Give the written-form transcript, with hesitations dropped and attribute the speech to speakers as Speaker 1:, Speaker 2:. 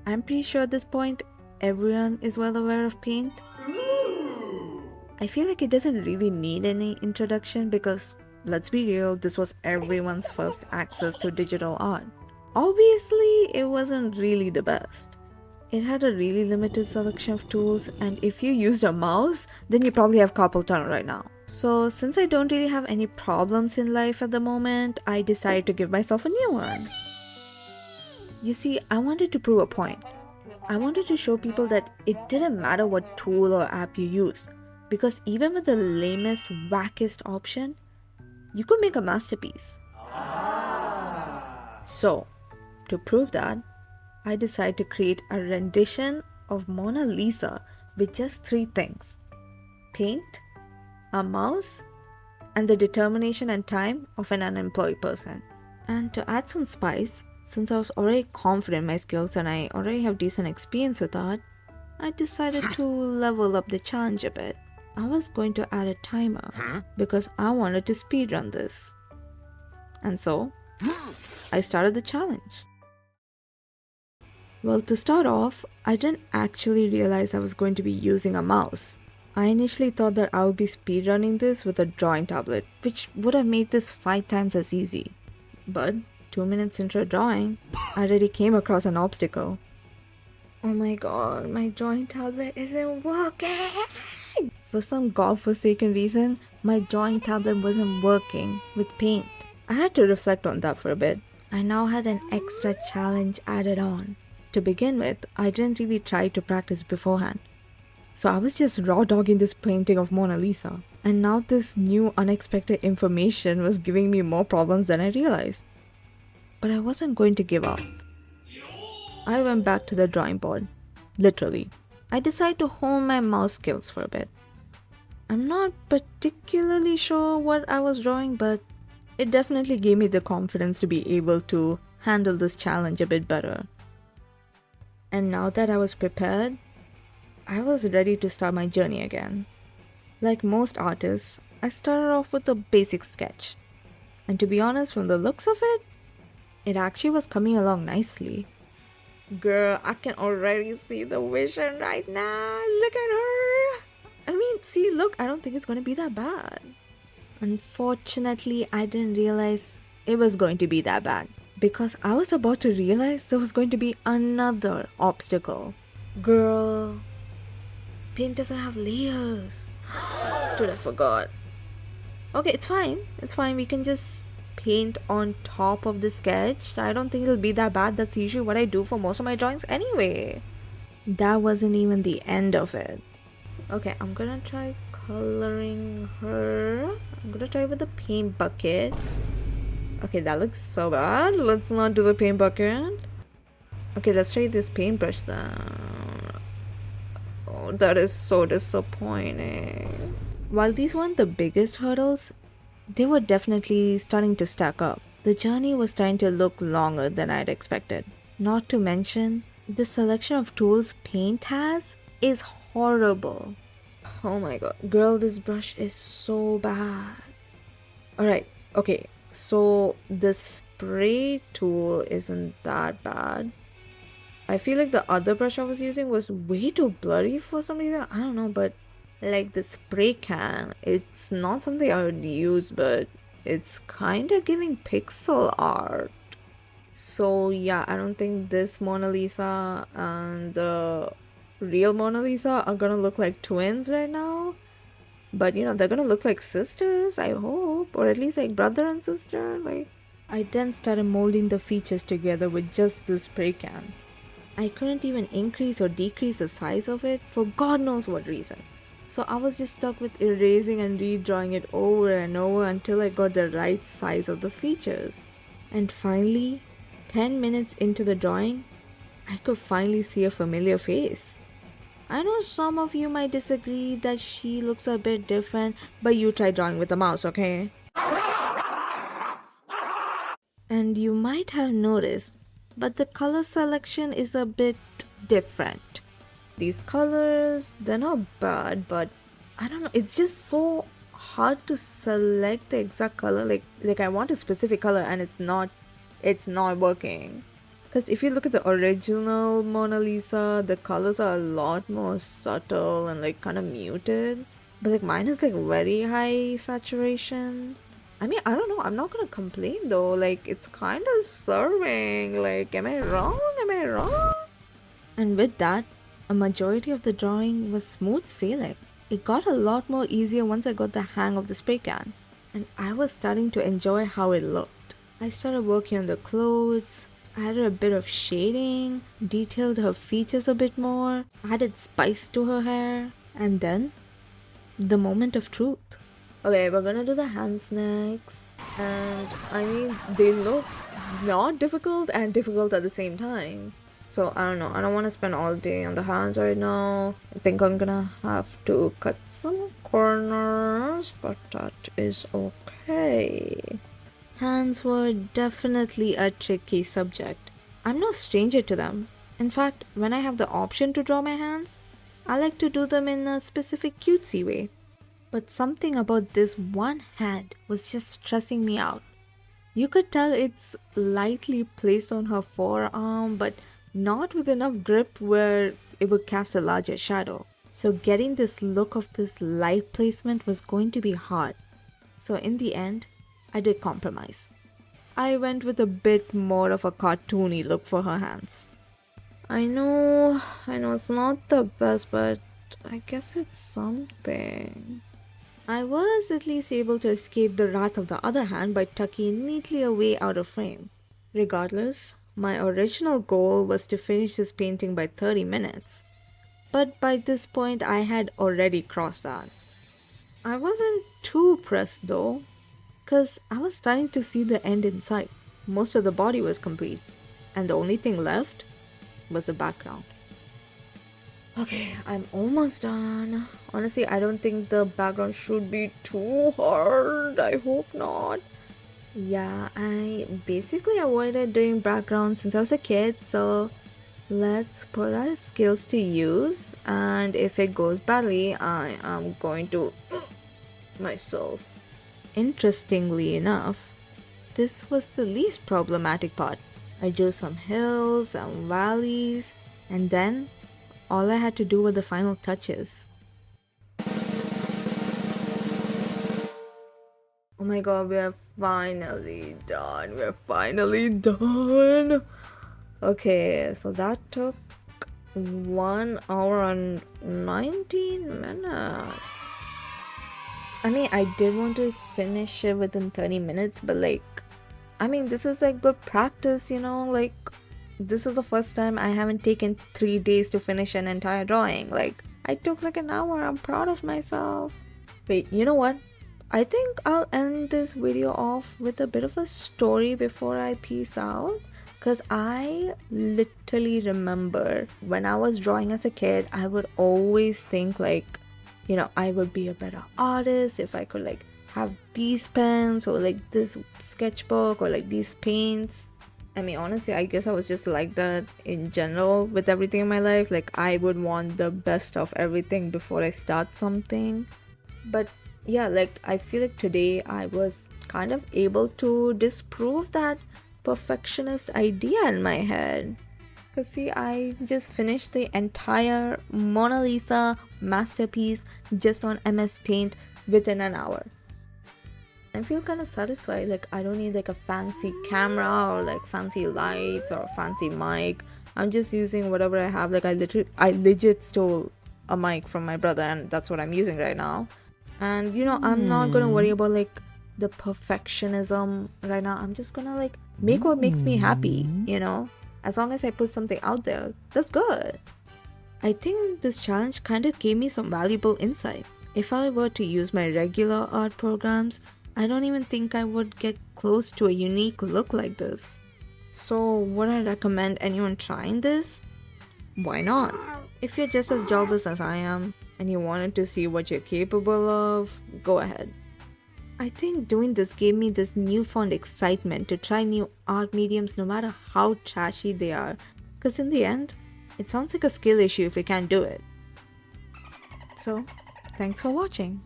Speaker 1: I'm pretty sure at this point, everyone is well aware of paint. I feel like it doesn't really need any introduction because, let's be real, this was everyone's first access to digital art. Obviously, it wasn't really the best. It had a really limited selection of tools, and if you used a mouse, then you probably have carpal tunnel right now. So since I don't really have any problems in life at the moment, I decided to give myself a new one. You see, I wanted to prove a point. I wanted to show people that it didn't matter what tool or app you used, because even with the lamest, wackest option, you could make a masterpiece. So, to prove that, I decided to create a rendition of Mona Lisa with just 3 things: paint, a mouse, and the determination and time of an unemployed person. And to add some spice, since I was already confident in my skills and I already have decent experience with art, I decided to level up the challenge a bit. I was going to add a timer because I wanted to speedrun this. And so, I started the challenge. Well, to start off, I didn't actually realize I was going to be using a mouse. I initially thought that I would be speedrunning this with a drawing tablet, which would have made this 5 times as easy. But 2 minutes into drawing, I already came across an obstacle. Oh my god, my drawing tablet isn't working! For some godforsaken reason, my drawing tablet wasn't working with paint. I had to reflect on that for a bit. I now had an extra challenge added on. To begin with, I didn't really try to practice beforehand. So I was just raw dogging this painting of Mona Lisa. And now this new unexpected information was giving me more problems than I realized. But I wasn't going to give up. I went back to the drawing board. Literally. I decided to hone my mouse skills for a bit. I'm not particularly sure what I was drawing, but it definitely gave me the confidence to be able to handle this challenge a bit better. And now that I was prepared, I was ready to start my journey again. Like most artists, I started off with a basic sketch. And to be honest, from the looks of it, it actually was coming along nicely. Girl, I can already see the vision right now. Look at her. I mean, see, look, I don't think it's going to be that bad. Unfortunately, I didn't realize it was going to be that bad, because I was about to realize there was going to be another obstacle. Girl, paint doesn't have layers. Dude, I forgot. Okay, it's fine. It's fine. We can just paint on top of the sketch. I don't think it'll be that bad. That's usually what I do for most of my drawings anyway. That wasn't even the end of it. Okay, I'm gonna try coloring her. I'm gonna try with the paint bucket. Okay, that looks so bad. Let's not do the paint bucket. Okay, let's try this paintbrush then. Oh, that is so disappointing. While these weren't the biggest hurdles, they were definitely starting to stack up. The journey was starting to look longer than I'd expected. Not to mention, the selection of tools paint has is horrible. Oh my god. Girl, this brush is so bad. Alright, okay. So the spray tool isn't that bad. I feel like the other brush I was using was way too blurry for some reason. I don't know, but like the spray can, it's not something I would use, but it's kind of giving pixel art. So yeah, I don't think this Mona Lisa and the real Mona Lisa are gonna look like twins right now. But you know, they're gonna look like sisters, I hope, or at least like brother and sister. Like, I then started molding the features together with just this spray can. I couldn't even increase or decrease the size of it for God knows what reason. So I was just stuck with erasing and redrawing it over and over until I got the right size of the features. And finally, 10 minutes into the drawing, I could finally see a familiar face. I know some of you might disagree that she looks a bit different, but you try drawing with a mouse, okay? And you might have noticed, but the color selection is a bit different. These colors, they're not bad, but I don't know, it's just so hard to select the exact color. Like I want a specific color and it's not working. Because if you look at the original Mona Lisa, the colors are a lot more subtle and like kind of muted. But like mine is like very high saturation. I mean, I don't know. I'm not gonna complain though. Like it's kind of serving. Like, am I wrong? Am I wrong? And with that, a majority of the drawing was smooth sailing. It got a lot more easier once I got the hang of the spray can. And I was starting to enjoy how it looked. I started working on the clothes, added a bit of shading, detailed her features a bit more, added spice to her hair, and then the moment of truth. Okay, we're gonna do the hands next. And I mean, they look not difficult and difficult at the same time. So I don't know, I don't want to spend all day on the hands right now. I think I'm gonna have to cut some corners, but that is okay. Hands were definitely a tricky subject. I'm no stranger to them. In fact, when I have the option to draw my hands, I like to do them in a specific cutesy way. But something about this one hand was just stressing me out. You could tell it's lightly placed on her forearm, but not with enough grip where it would cast a larger shadow. So getting this look of this light placement was going to be hard. So in the end, I did compromise. I went with a bit more of a cartoony look for her hands. I know it's not the best, but I guess it's something. I was at least able to escape the wrath of the other hand by tucking neatly away out of frame. Regardless, my original goal was to finish this painting by 30 minutes. But by this point, I had already crossed that. I wasn't too pressed though, because I was starting to see the end in sight. Most of the body was complete, and the only thing left was the background. Okay, I'm almost done. Honestly, I don't think the background should be too hard. I hope not. Yeah, I basically avoided doing background since I was a kid, so let's put our skills to use, and if it goes badly, I am going to myself. Interestingly enough, this was the least problematic part. I drew some hills and valleys, and then all I had to do were the final touches. Oh my god, we're finally done. We're finally done. Okay, so that took 1 hour and 19 minutes. I mean, I did want to finish it within 30 minutes, but like, I mean, this is like good practice, you know? Like, this is the first time I haven't taken 3 days to finish an entire drawing. Like, I took like an hour. I'm proud of myself. Wait, you know what? I think I'll end this video off with a bit of a story before I peace out. Because I literally remember when I was drawing as a kid, I would always think like, you know, I would be a better artist if I could like have these pens or like this sketchbook or like these paints. I mean, honestly, I guess I was just like that in general with everything in my life. Like, I would want the best of everything before I start something. But yeah, like, I feel like today I was kind of able to disprove that perfectionist idea in my head. Because see, I just finished the entire Mona Lisa masterpiece just on MS Paint within an hour. I feel kind of satisfied. Like, I don't need like a fancy camera or like fancy lights or a fancy mic. I'm just using whatever I have. Like, I legit stole a mic from my brother, and that's what I'm using right now. And you know, I'm not gonna worry about like the perfectionism right now. I'm just gonna like make what makes me happy, you know? As long as I put something out there, that's good. I think this challenge kind of gave me some valuable insight. If I were to use my regular art programs, I don't even think I would get close to a unique look like this. So would I recommend anyone trying this? Why not? If you're just as jobless as I am and you wanted to see what you're capable of, go ahead. I think doing this gave me this newfound excitement to try new art mediums no matter how trashy they are. Because in the end, it sounds like a skill issue if you can't do it. So, thanks for watching.